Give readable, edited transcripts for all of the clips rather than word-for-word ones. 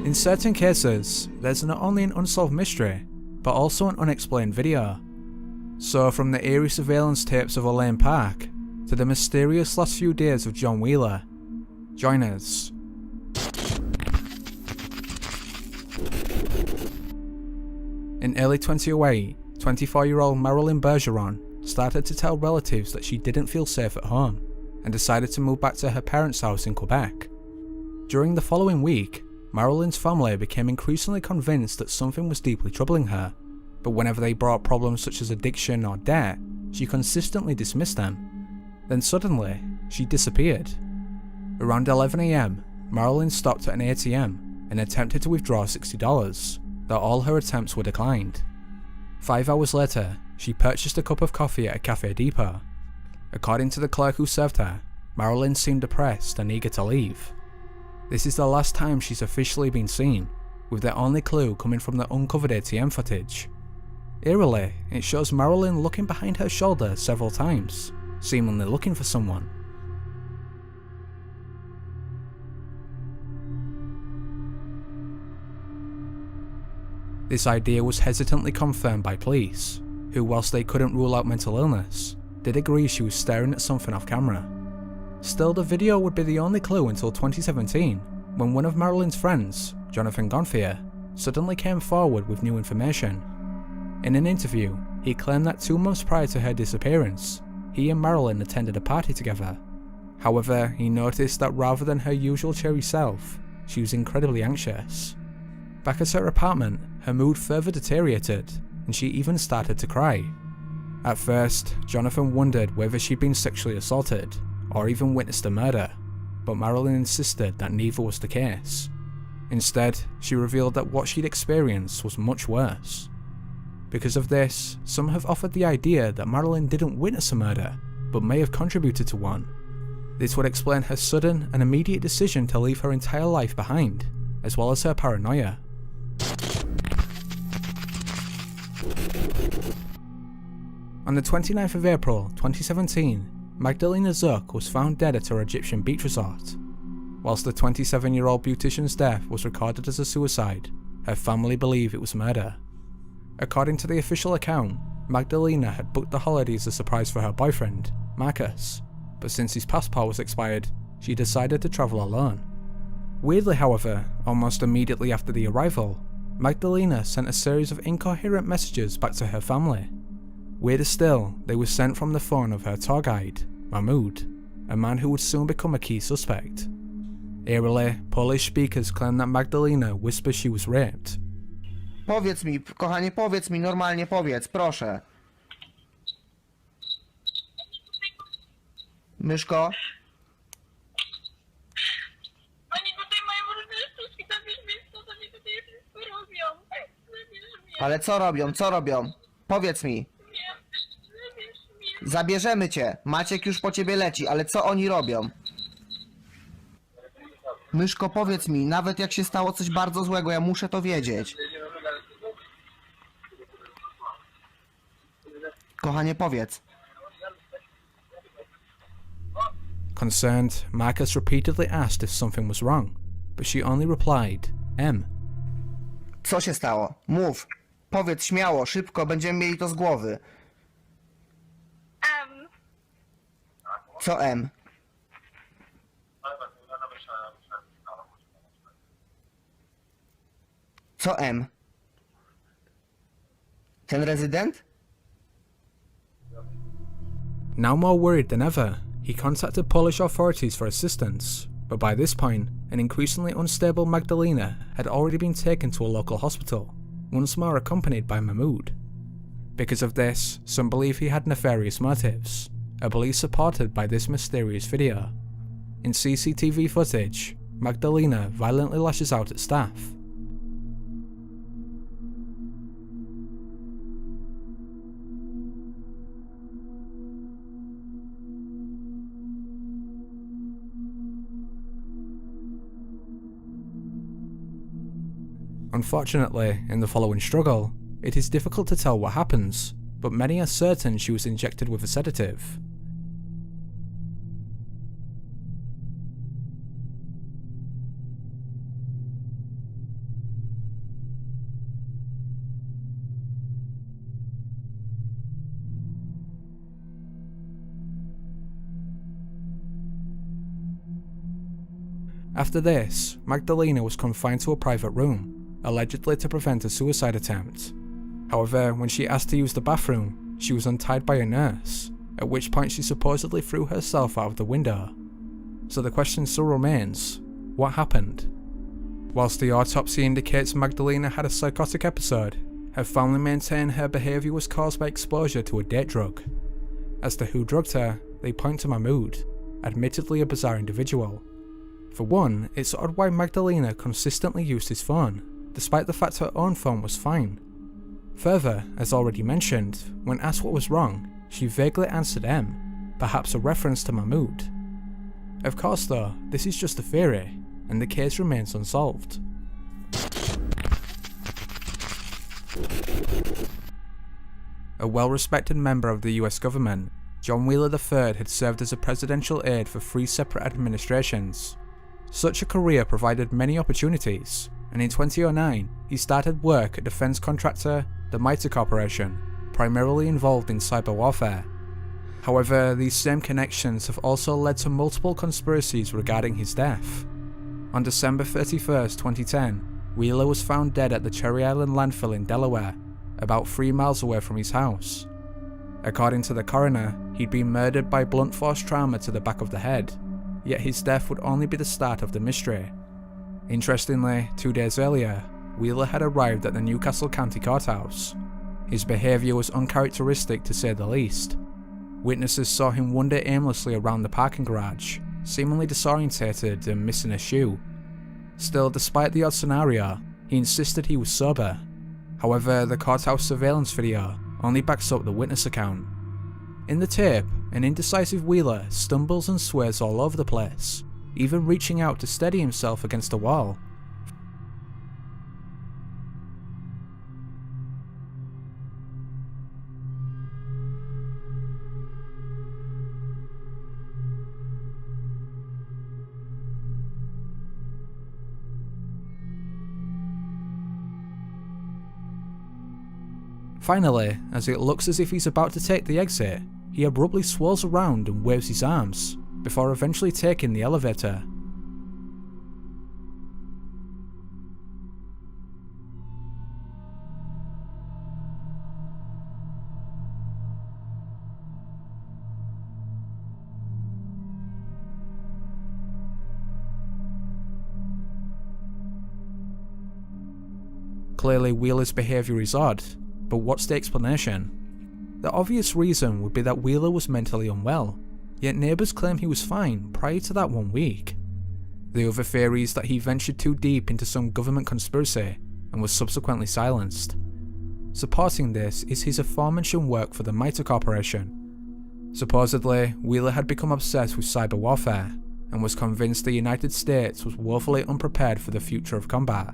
In certain cases, there's not only an unsolved mystery, but also an unexplained video. So from the eerie surveillance tapes of Elaine Park, to the mysterious last few days of John Wheeler, join us. In early 2008, 24-year-old Marilyn Bergeron started to tell relatives that she didn't feel safe at home, and decided to move back to her parents' house in Quebec. During the following week, Marilyn's family became increasingly convinced that something was deeply troubling her, but whenever they brought problems such as addiction or debt, she consistently dismissed them. Then suddenly, she disappeared. Around 11 AM, Marilyn stopped at an ATM and attempted to withdraw $60, though all her attempts were declined. 5 hours later, she purchased a cup of coffee at a Cafe Depot. According to the clerk who served her, Marilyn seemed depressed and eager to leave. This is the last time she's officially been seen, with the only clue coming from the uncovered ATM footage. Eerily, it shows Marilyn looking behind her shoulder several times, seemingly looking for someone. This idea was hesitantly confirmed by police, who, whilst they couldn't rule out mental illness, did agree she was staring at something off camera. Still, the video would be the only clue until 2017, when one of Marilyn's friends, Jonathan Gonfier, suddenly came forward with new information. In an interview, he claimed that 2 months prior to her disappearance, he and Marilyn attended a party together. However, he noticed that rather than her usual cheery self, she was incredibly anxious. Back at her apartment, her mood further deteriorated, and she even started to cry. At first, Jonathan wondered whether she'd been sexually assaulted, or even witnessed a murder, but Marilyn insisted that neither was the case. Instead, she revealed that what she'd experienced was much worse. Because of this, some have offered the idea that Marilyn didn't witness a murder, but may have contributed to one. This would explain her sudden and immediate decision to leave her entire life behind, as well as her paranoia. On the 29th of April 2017, Magdalena Zook was found dead at her Egyptian beach resort. Whilst the 27-year-old beautician's death was recorded as a suicide, her family believe it was murder. According to the official account, Magdalena had booked the holiday as a surprise for her boyfriend, Marcus, but since his passport was expired, she decided to travel alone. Weirdly, however, almost immediately after the arrival, Magdalena sent a series of incoherent messages back to her family. Weirder still, they were sent from the phone of her tour guide, Mahmoud, a man who would soon become a key suspect. Eerily, Polish speakers claim that Magdalena whispered she was raped. Powiedz mi, kochanie, powiedz mi, normalnie powiedz, proszę. Myszko? Oni tutaj mają różne sztuczki, zabierz mnie stąd, oni tutaj wszystko robią. Zabierz mnie. Ale co robią? Powiedz mi. Zabierz mnie. Zabierzemy cię. Maciek już po ciebie leci, ale co oni robią? Myszko, powiedz mi, nawet jak się stało coś bardzo złego, ja muszę to wiedzieć. Kochanie, powiedz. Concerned, Marcus repeatedly asked if something was wrong, but she only replied, M. Co się stało? Mów. Powiedz śmiało, szybko, będziemy mieli to z głowy. Co M? Co M? Ten rezydent? Now more worried than ever, he contacted Polish authorities for assistance, but by this point, an increasingly unstable Magdalena had already been taken to a local hospital, once more accompanied by Mahmoud. Because of this, some believe he had nefarious motives, a belief supported by this mysterious video. In CCTV footage, Magdalena violently lashes out at staff. Unfortunately, in the following struggle, it is difficult to tell what happens, but many are certain she was injected with a sedative. After this, Magdalena was confined to a private room, allegedly to prevent a suicide attempt. However, when she asked to use the bathroom, she was untied by a nurse, at which point she supposedly threw herself out of the window. So the question still remains, what happened? Whilst the autopsy indicates Magdalena had a psychotic episode, her family maintain her behaviour was caused by exposure to a date drug. As to who drugged her, they point to Mahmoud, admittedly a bizarre individual. For one, it's odd why Magdalena consistently used his phone, despite the fact her own phone was fine. Further, as already mentioned, when asked what was wrong, she vaguely answered M, perhaps a reference to Mahmoud. Of course though, this is just a theory, and the case remains unsolved. A well-respected member of the US government, John Wheeler III had served as a presidential aide for 3 separate administrations. Such a career provided many opportunities, and in 2009 he started work at defense contractor the MITRE Corporation, primarily involved in cyber warfare. However, these same connections have also led to multiple conspiracies regarding his death. On December 31st, 2010, Wheeler was found dead at the Cherry Island landfill in Delaware, about 3 miles away from his house. According to the coroner, he'd been murdered by blunt force trauma to the back of the head, yet his death would only be the start of the mystery. Interestingly, 2 days earlier, Wheeler had arrived at the Newcastle County Courthouse. His behaviour was uncharacteristic to say the least. Witnesses saw him wander aimlessly around the parking garage, seemingly disorientated and missing a shoe. Still, despite the odd scenario, he insisted he was sober. However, the courthouse surveillance video only backs up the witness account. In the tape, an indecisive Wheeler stumbles and swears all over the place, even reaching out to steady himself against a wall. Finally, as it looks as if he's about to take the exit, he abruptly swirls around and waves his arms, before eventually taking the elevator. Clearly, Wheeler's behaviour is odd, but what's the explanation? The obvious reason would be that Wheeler was mentally unwell, yet neighbours claim he was fine prior to that 1 week. The other theory is that he ventured too deep into some government conspiracy and was subsequently silenced. Supporting this is his aforementioned work for the MITRE Corporation. Supposedly, Wheeler had become obsessed with cyber warfare and was convinced the United States was woefully unprepared for the future of combat.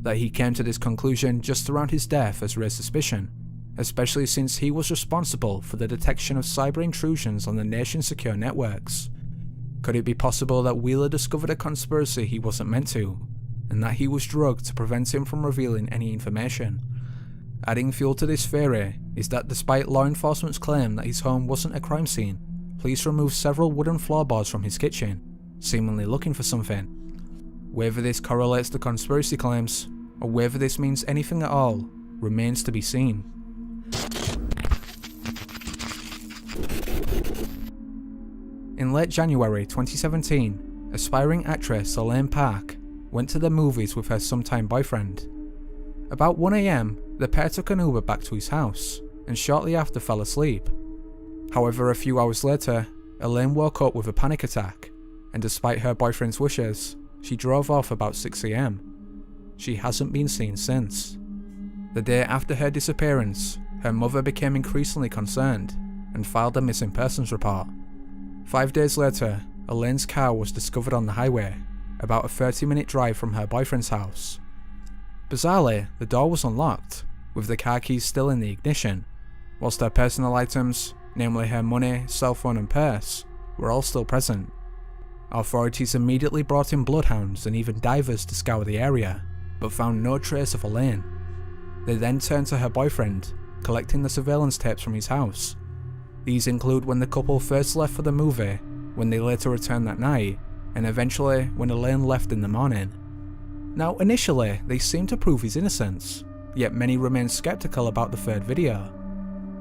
That he came to this conclusion just around his death has raised suspicion, especially since he was responsible for the detection of cyber intrusions on the nation's secure networks. Could it be possible that Wheeler discovered a conspiracy he wasn't meant to, and that he was drugged to prevent him from revealing any information? Adding fuel to this theory is that despite law enforcement's claim that his home wasn't a crime scene, police removed several wooden floorboards from his kitchen, seemingly looking for something. Whether this correlates to conspiracy claims, or whether this means anything at all, remains to be seen. In late January 2017, aspiring actress Elaine Park went to the movies with her sometime boyfriend. About 1 AM, the pair took an Uber back to his house, and shortly after fell asleep. However, a few hours later, Elaine woke up with a panic attack, and despite her boyfriend's wishes, she drove off about 6 AM. She hasn't been seen since. The day after her disappearance, her mother became increasingly concerned and filed a missing persons report. 5 days later, Elaine's car was discovered on the highway, about a 30-minute drive from her boyfriend's house. Bizarrely, the door was unlocked, with the car keys still in the ignition, whilst her personal items, namely her money, cell phone and purse, were all still present. Authorities immediately brought in bloodhounds and even divers to scour the area, but found no trace of Elaine. They then turned to her boyfriend, collecting the surveillance tapes from his house. These include when the couple first left for the movie, when they later returned that night, and eventually when Elaine left in the morning. Now initially they seem to prove his innocence, yet many remain skeptical about the third video.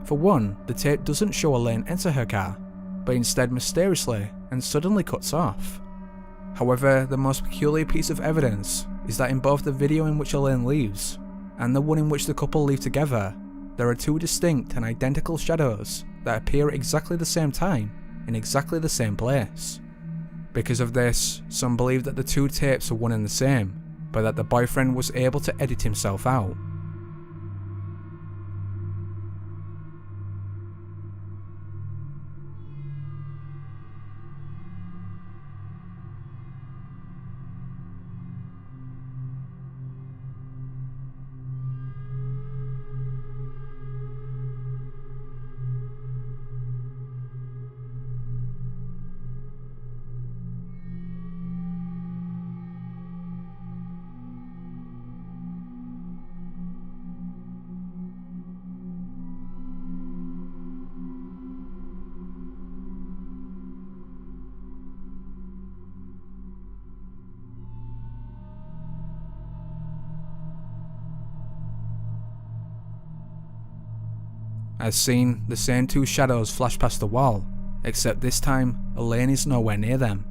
For one, the tape doesn't show Elaine enter her car, but instead mysteriously and suddenly cuts off. However, the most peculiar piece of evidence is that in both the video in which Elaine leaves and the one in which the couple leave together, there are two distinct and identical shadows that appear at exactly the same time in exactly the same place. Because of this, some believe that the two tapes are one and the same, but that the boyfriend was able to edit himself out. As seen, the same two shadows flash past the wall, except this time, Elaine is nowhere near them.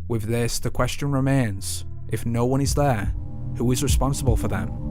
With this, the question remains, if no one is there, who is responsible for them?